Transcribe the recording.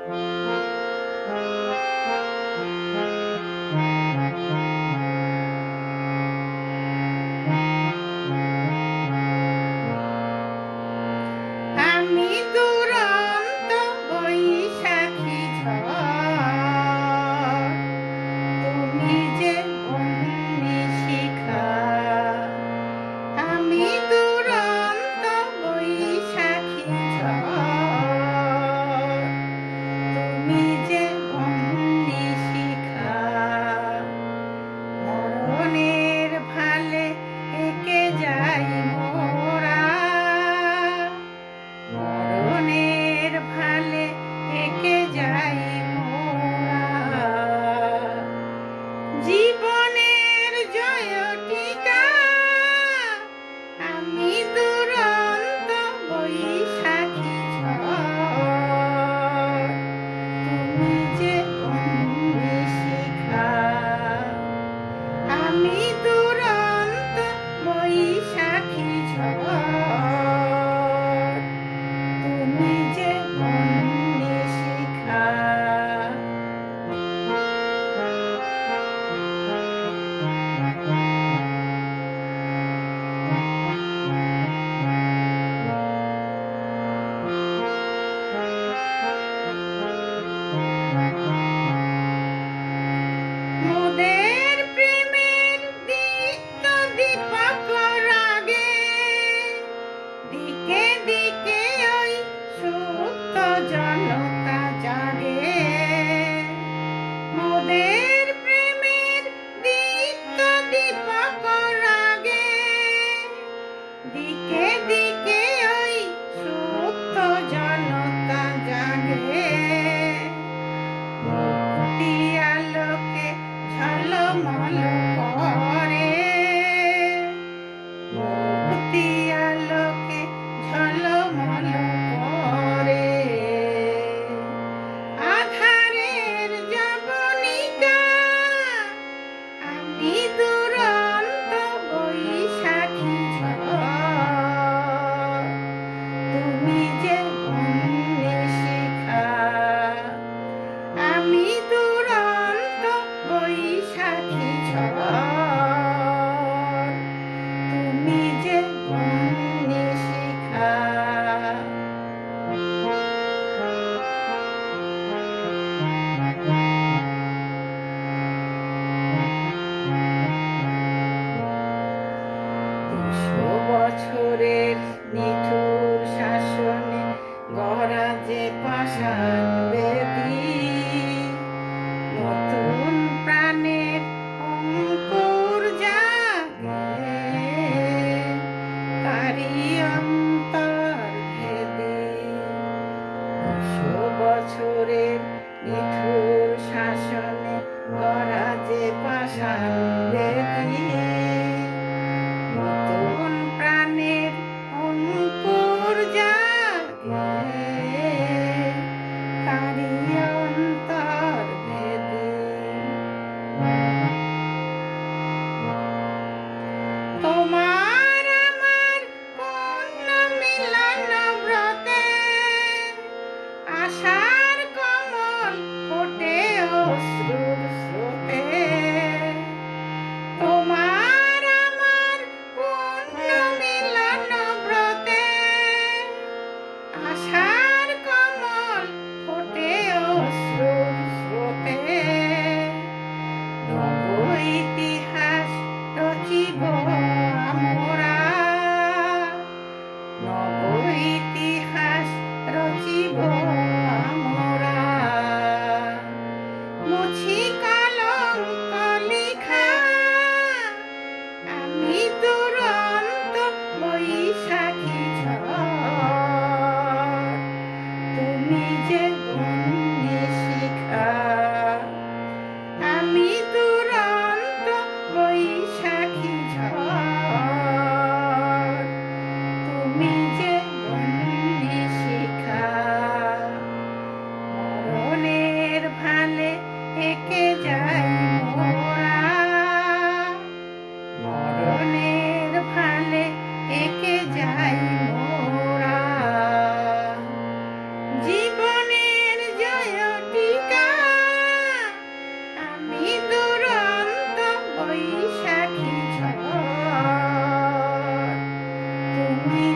আমি দুরন্ত বৈশাখী ঝড়, তুমি যে বন্যী শিখা। আমি দুরন্ত বৈশাখী ঝড়, তুমি যে বন্যী শিখা। মরণের ভালে এঁকে যাই মোরা, মরণের ভালে এঁকে যাই মোরা। জীবনের জয় টিকা আমি দুরন্ত বৈশাখী ঝড়, তুমি যে বন্যী শিখা। আমি দুরন্ত বৈশাখী ঝড়, তুমি যে বন্যী শিখা। মোদের প্রেমের দীপ্ত দীপক রাগে, দিকে দিকে ওই সুপ্ত জনতা জাগে। মোদের প্রেমের দীপ্ত দীপক রাগে, দিকে দিকে ওই সুপ্ত জনতা জাগে। মুক্তি আলোকে ঝলমল করে, মুক্তি আলোকে ঝলমল করে। আধারের যবনিকা আমি দুরন্ত বৈশাখী ঝড়, তুমি যে বন্যী শিখা। আমি দুরন্ত বৈশাখী ঝড়, তুমি যে বন্যী শিখা। বছরের নিঠুর শাসনে গড়া যে পাষাণ বেদী, নতুন প্রাণের অঙ্কুর জাগে তারি অন্তর ভেদে। ২০০ বছরের নিঠুর শাসনে গড়া যে পাষাণ বেদী, নতুন প্রাণের অঙ্কুর জাগে তারি অন্তর ভেদে। তোমার আমার পূর্ণ মিলন ব্রতে, আশার কমল ফোটে অশ্রুর স্রোতে। তোমার আমার পূর্ণ মিলন ব্রতে, আশার কমল ফোটে অশ্রুর স্রোতে। নব ইতিহাস রচিব আমরা, নব ইতিহাস রচিব আমরা। তুমি